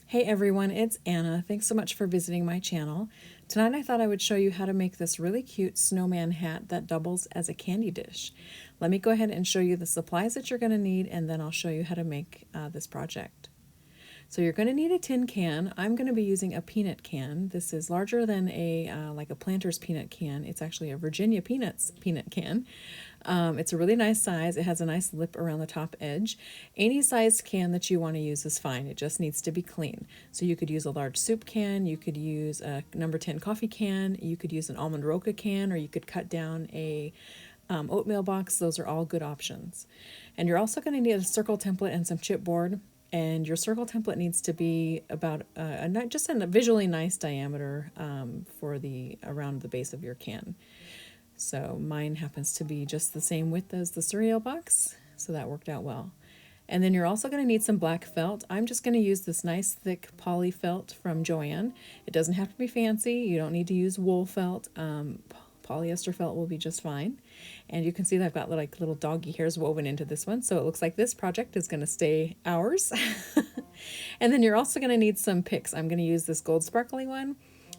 Hey everyone, it's Anna. Thanks so much for visiting my channel. Tonight I thought I would show you how to make this really cute snowman hat that doubles as a candy dish. Let me go ahead and show you the supplies that you're going to need, and then I'll show you how to make this project. So you're going to need a tin can. I'm going to be using a peanut can. This is larger than like a Planters peanut can. It's actually a Virginia Peanuts peanut can. It's a really nice size. It has a nice lip around the top edge. Any size can that you want to use is fine. It just needs to be clean. So you could use a large soup can, you could use a number 10 coffee can, you could use an almond roca can, or you could cut down a oatmeal box. Those are all good options. And you're also going to need a circle template and some chipboard. And your circle template needs to be about just a visually nice diameter for the around the base of your can. So mine happens to be just the same width as the cereal box, so that worked out well. And then you're also going to need some black felt. I'm just going to use this nice thick poly felt from Joann. It doesn't have to be fancy. You don't need to use wool felt. Polyester felt will be just fine. And you can see that I've got like little doggy hairs woven into this one, so it looks like this project is going to stay hours. And then you're also going to need some picks. I'm going to use this gold sparkly one,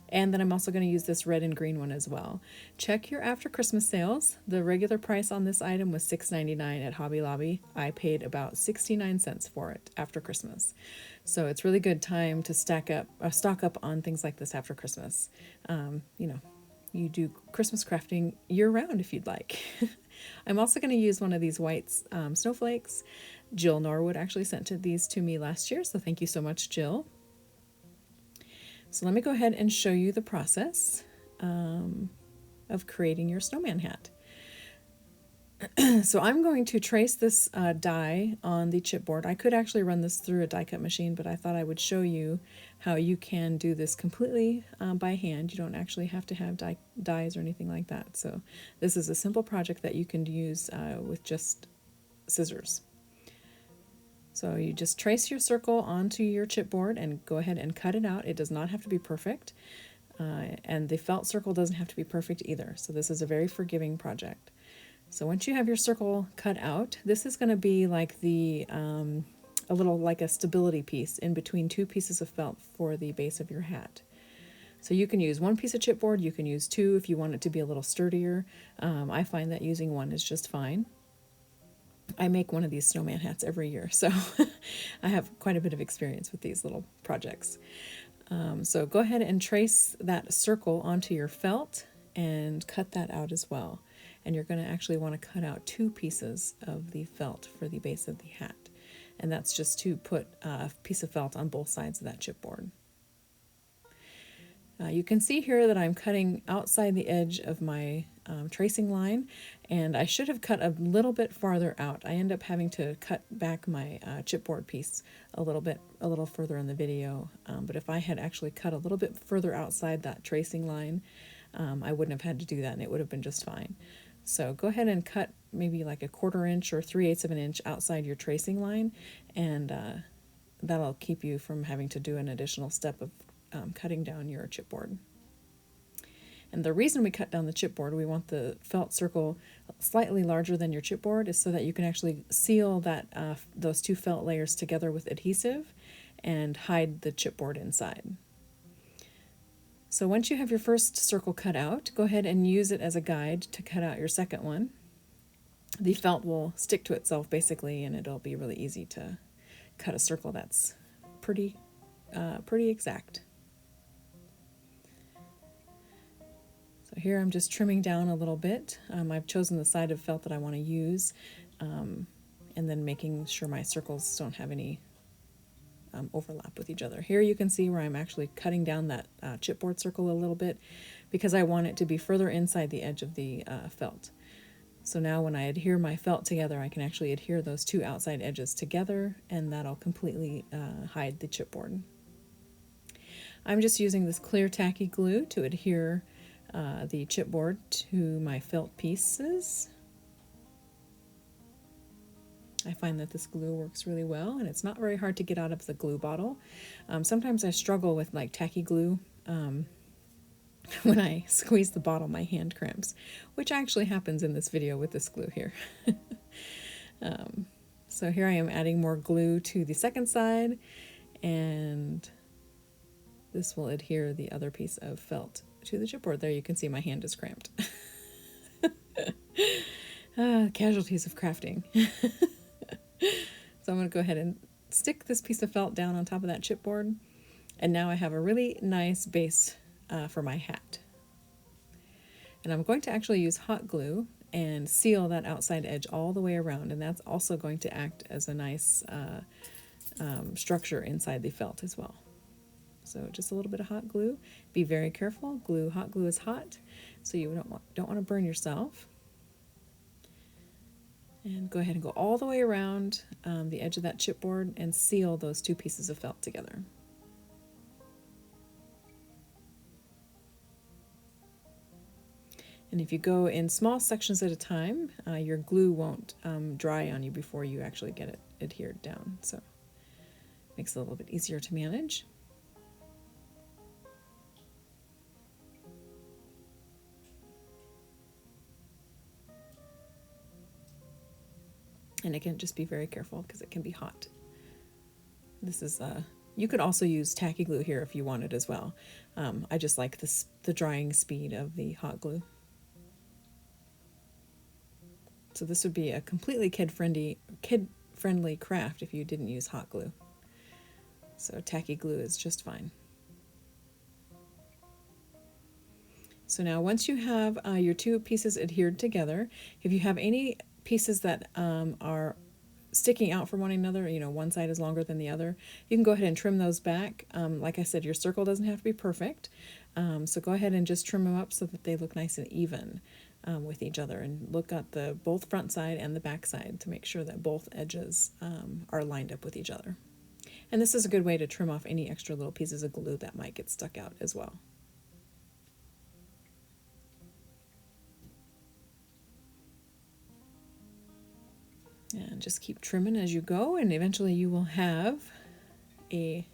and then I'm also going to use this red and green one as well. Check your after Christmas sales. The regular price on this item was $6.99 at Hobby Lobby. I paid about 69 cents for it after Christmas. So it's really good time to stock up on things like this after Christmas. You do Christmas crafting year-round if you'd like. I'm also going to use one of these Wight snowflakes. Jill Norwood actually sent these to me last year, so thank you so much, Jill. So let me go ahead and show you the process of creating your snowman hat. So I'm going to trace this die on the chipboard. I could actually run this through a die cut machine, but I thought I would show you how you can do this completely by hand. You don't actually have to have dies or anything like that. So this is a simple project that you can use with just scissors. So you just trace your circle onto your chipboard and go ahead and cut it out. It does not have to be perfect, and the felt circle doesn't have to be perfect either. So this is a very forgiving project. So once you have your circle cut out, this is going to be like a little like a stability piece in between two pieces of felt for the base of your hat. So you can use one piece of chipboard, you can use two if you want it to be a little sturdier. I find that using one is just fine. I make one of these snowman hats every year, so I have quite a bit of experience with these little projects. So go ahead and trace that circle onto your felt and cut that out as well. And you're going to actually want to cut out two pieces of the felt for the base of the hat. And that's just to put a piece of felt on both sides of that chipboard. You can see here that I'm cutting outside the edge of my tracing line, and I should have cut a little bit farther out. I end up having to cut back my chipboard piece a little further in the video, but if I had actually cut a little bit further outside that tracing line, I wouldn't have had to do that, and it would have been just fine. So go ahead and cut maybe like a 1/4 inch or 3/8 of an inch outside your tracing line, and that'll keep you from having to do an additional step of cutting down your chipboard. And the reason we cut down the chipboard, we want the felt circle slightly larger than your chipboard, is so that you can actually seal that those two felt layers together with adhesive and hide the chipboard inside. So once you have your first circle cut out, go ahead and use it as a guide to cut out your second one. The felt will stick to itself basically, and it'll be really easy to cut a circle that's pretty exact. So here I'm just trimming down a little bit. I've chosen the side of felt that I want to use, and then making sure my circles don't have any overlap with each other. Here you can see where I'm actually cutting down that chipboard circle a little bit because I want it to be further inside the edge of the felt. So now when I adhere my felt together, I can actually adhere those two outside edges together, and that'll completely hide the chipboard. I'm just using this clear tacky glue to adhere the chipboard to my felt pieces. I find that this glue works really well, and it's not very hard to get out of the glue bottle. Sometimes I struggle with like tacky glue. When I squeeze the bottle, my hand cramps, which actually happens in this video with this glue here. So here I am adding more glue to the second side, and this will adhere the other piece of felt to the chipboard. There you can see my hand is cramped. Casualties of crafting. So I'm going to go ahead and stick this piece of felt down on top of that chipboard. And now I have a really nice base for my hat. And I'm going to actually use hot glue and seal that outside edge all the way around. And that's also going to act as a nice structure inside the felt as well. So just a little bit of hot glue. Be very careful. Hot glue is hot, so you don't want to burn yourself. And go ahead and go all the way around the edge of that chipboard and seal those two pieces of felt together. And if you go in small sections at a time, your glue won't dry on you before you actually get it adhered down. So it makes it a little bit easier to manage. And again, just be very careful because it can be hot. This is, you could also use tacky glue here if you wanted as well. I just like the drying speed of the hot glue. So this would be a completely kid-friendly craft if you didn't use hot glue. So tacky glue is just fine. So now once you have your two pieces adhered together, if you have any pieces that are sticking out from one another, one side is longer than the other, you can go ahead and trim those back. Like I said, your circle doesn't have to be perfect. So go ahead and just trim them up so that they look nice and even with each other, and look at both front side and the back side to make sure that both edges are lined up with each other. And this is a good way to trim off any extra little pieces of glue that might get stuck out as well. And just keep trimming as you go, and eventually you will have a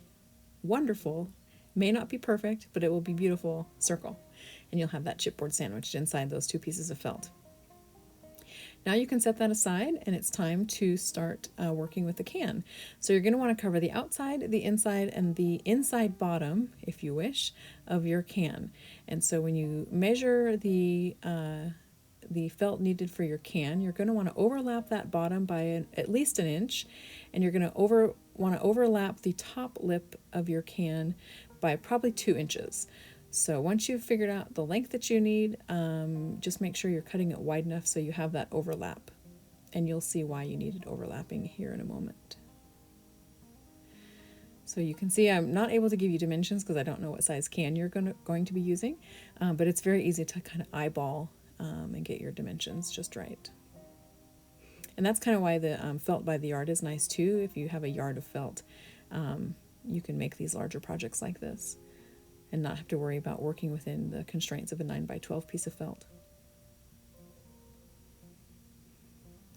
wonderful, may not be perfect, but it will be beautiful circle. And you'll have that chipboard sandwiched inside those two pieces of felt. Now you can set that aside, and it's time to start working with the can. So you're going to want to cover the outside, the inside, and the inside bottom, if you wish, of your can. And so when you measure the felt needed for your can, you're going to want to overlap that bottom by at least an inch, and you're going to want to overlap the top lip of your can by probably 2 inches. So once you've figured out the length that you need, just make sure you're cutting it wide enough so you have that overlap, and you'll see why you needed overlapping here in a moment. So you can see I'm not able to give you dimensions because I don't know what size can you're going to be using, but it's very easy to kind of eyeball and get your dimensions just right. And that's kind of why the felt by the yard is nice too. If you have a yard of felt, you can make these larger projects like this and not have to worry about working within the constraints of a 9x12 piece of felt.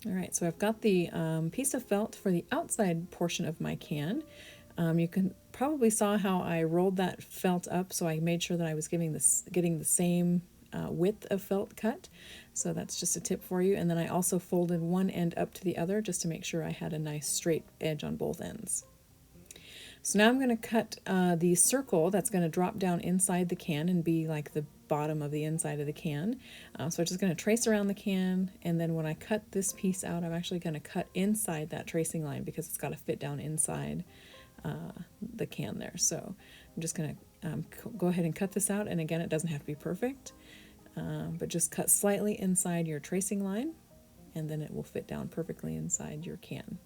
All right, so I've got the piece of felt for the outside portion of my can. You can probably saw how I rolled that felt up, so I made sure that I was getting the same width of felt cut. So that's just a tip for you. And then I also folded one end up to the other just to make sure I had a nice straight edge on both ends. So now I'm going to cut the circle that's going to drop down inside the can and be like the bottom of the inside of the can. So I'm just going to trace around the can, and then when I cut this piece out, I'm actually going to cut inside that tracing line because it's got to fit down inside the can there. So I'm just going to go ahead and cut this out, and again, it doesn't have to be perfect, but just cut slightly inside your tracing line, and then it will fit down perfectly inside your can.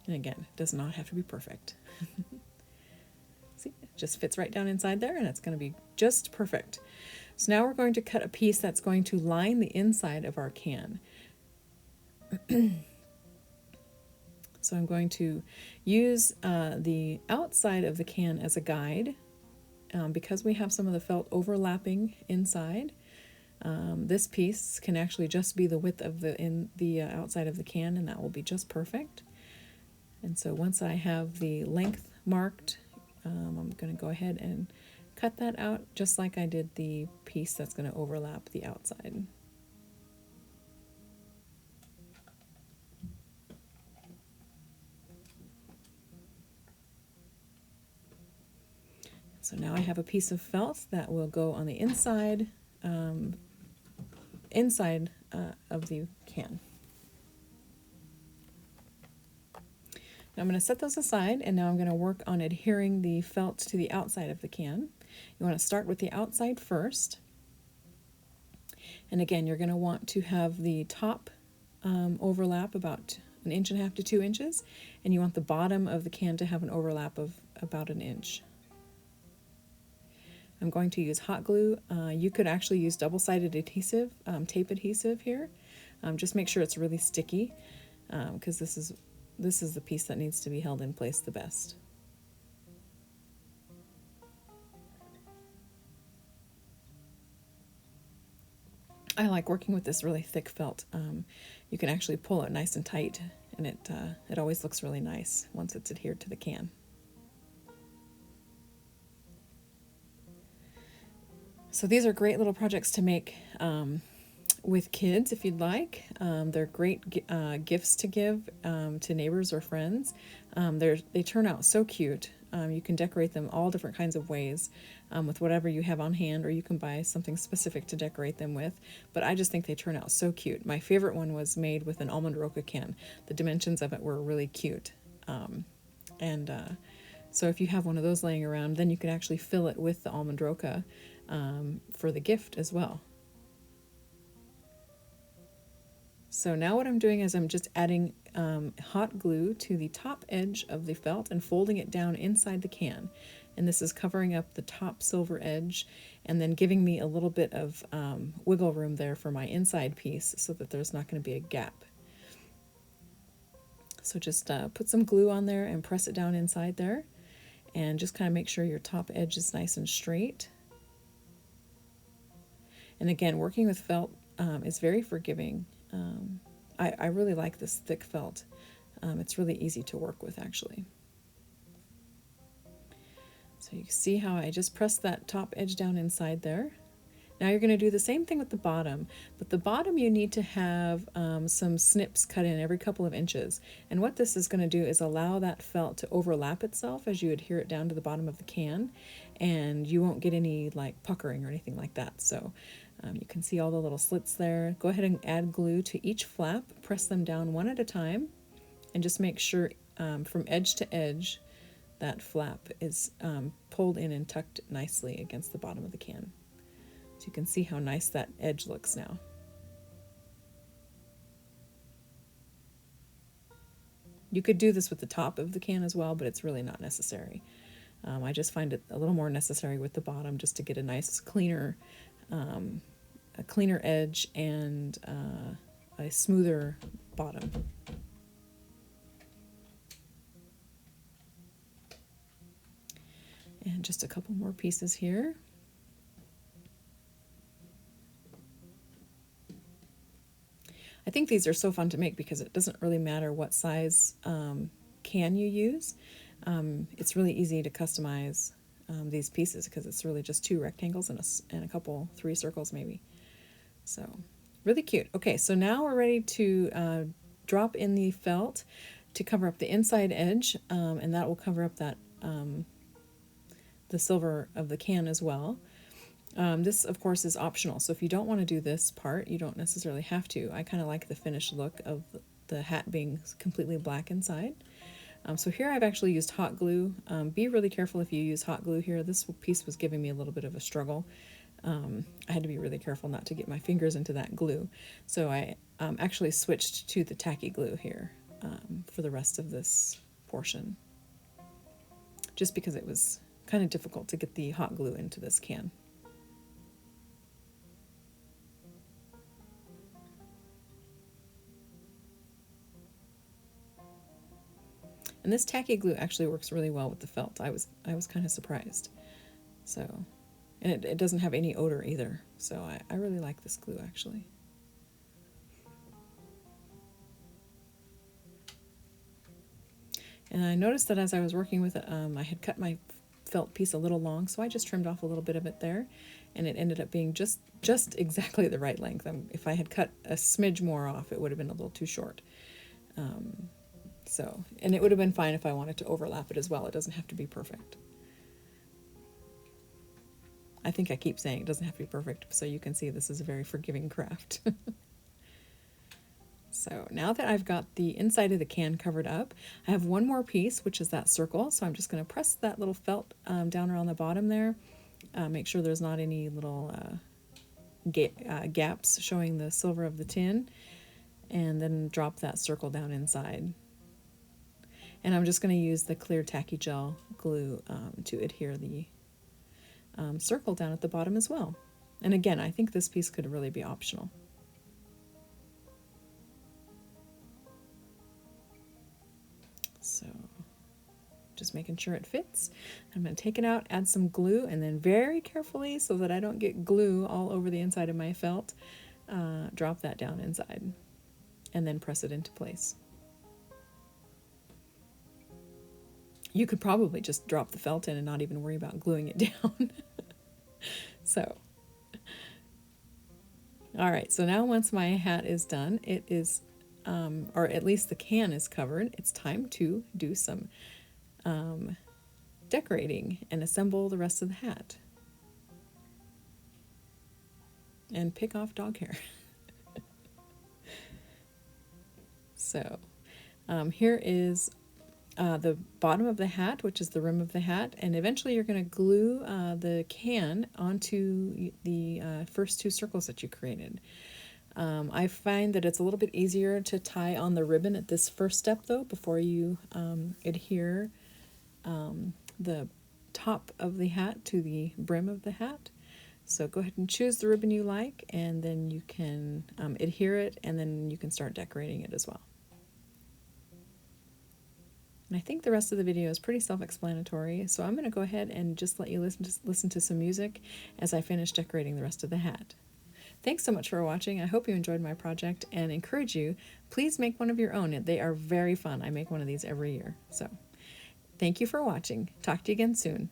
And again, it does not have to be perfect. See, it just fits right down inside there, and it's going to be just perfect. So now we're going to cut a piece that's going to line the inside of our can. So I'm going to use the outside of the can as a guide. Because we have some of the felt overlapping inside, this piece can actually just be the width of the outside of the can, and that will be just perfect. And so once I have the length marked, I'm going to go ahead and cut that out just like I did the piece that's going to overlap the outside. So now I have a piece of felt that will go on the inside of the can. Now I'm going to set those aside, and now I'm going to work on adhering the felt to the outside of the can. You want to start with the outside first. And again, you're going to want to have the top overlap about 1.5 inches to 2 inches, and you want the bottom of the can to have an overlap of about 1 inch. I'm going to use hot glue. You could actually use double-sided adhesive, tape adhesive here. Just make sure it's really sticky, because this is the piece that needs to be held in place the best. I like working with this really thick felt. You can actually pull it nice and tight, and it always looks really nice once it's adhered to the can. So these are great little projects to make with kids if you'd like. They're great gifts to give to neighbors or friends. They turn out so cute. You can decorate them all different kinds of ways with whatever you have on hand, or you can buy something specific to decorate them with. But I just think they turn out so cute. My favorite one was made with an almond roca can. The dimensions of it were really cute. So if you have one of those laying around, then you can actually fill it with the almond roca for the gift as well. So now what I'm doing is I'm just adding hot glue to the top edge of the felt and folding it down inside the can. And this is covering up the top silver edge and then giving me a little bit of wiggle room there for my inside piece so that there's not going to be a gap. So just put some glue on there and press it down inside there, and just kind of make sure your top edge is nice and straight. And again, working with felt is very forgiving. I really like this thick felt. It's really easy to work with, actually. So you see how I just pressed that top edge down inside there. Now you're going to do the same thing with the bottom, but the bottom you need to have some snips cut in every couple of inches. And what this is going to do is allow that felt to overlap itself as you adhere it down to the bottom of the can, and you won't get any like puckering or anything like that. So you can see all the little slits there. Go ahead and add glue to each flap, press them down one at a time, and just make sure from edge to edge that flap is pulled in and tucked nicely against the bottom of the can. So you can see how nice that edge looks now. You could do this with the top of the can as well, but it's really not necessary. I just find it a little more necessary with the bottom just to get a nice cleaner edge and a smoother bottom. And just a couple more pieces here. I think these are so fun to make because it doesn't really matter what size can you use. It's really easy to customize these pieces because it's really just 2 rectangles and a couple 3 circles maybe. So really cute. Okay, so now we're ready to drop in the felt to cover up the inside edge, and that will cover up that the silver of the can as well. This, of course, is optional, so if you don't want to do this part, you don't necessarily have to. I kind of like the finished look of the hat being completely black inside. So here I've actually used hot glue. Be really careful if you use hot glue here. This piece was giving me a little bit of a struggle. I had to be really careful not to get my fingers into that glue. So I actually switched to the tacky glue here for the rest of this portion, just because it was kind of difficult to get the hot glue into this can. And this tacky glue actually works really well with the felt. I was kind of surprised. So, and it doesn't have any odor either. So I really like this glue actually. And I noticed that as I was working with it, I had cut my felt piece a little long, so I just trimmed off a little bit of it there, and it ended up being just exactly the right length. If I had cut a smidge more off, it would have been a little too short. And it would have been fine if I wanted to overlap it as well. It doesn't have to be perfect. I think I keep saying it doesn't have to be perfect, so you can see this is a very forgiving craft. So now that I've got the inside of the can covered up, I have one more piece, which is that circle. So I'm just going to press that little felt down around the bottom there. Make sure there's not any little gaps showing the silver of the tin. And then drop that circle down inside. And I'm just going to use the clear tacky gel glue to adhere the circle down at the bottom as well. And again, I think this piece could really be optional. So just making sure it fits. I'm going to take it out, add some glue, and then very carefully, so that I don't get glue all over the inside of my felt, drop that down inside and then press it into place. You could probably just drop the felt in and not even worry about gluing it down. So, all right, so now once my hat is done, it is, or at least the can is covered, it's time to do some decorating and assemble the rest of the hat. And pick off dog hair. So, here is the bottom of the hat, which is the rim of the hat, and eventually you're going to glue the can onto the first two circles that you created. I find that it's a little bit easier to tie on the ribbon at this first step, though, before you adhere the top of the hat to the brim of the hat. So go ahead and choose the ribbon you like, and then you can adhere it, and then you can start decorating it as well. And I think the rest of the video is pretty self-explanatory, so I'm going to go ahead and just let you listen to some music as I finish decorating the rest of the hat. Thanks so much for watching. I hope you enjoyed my project, and encourage you, please make one of your own. They are very fun. I make one of these every year. So thank you for watching. Talk to you again soon.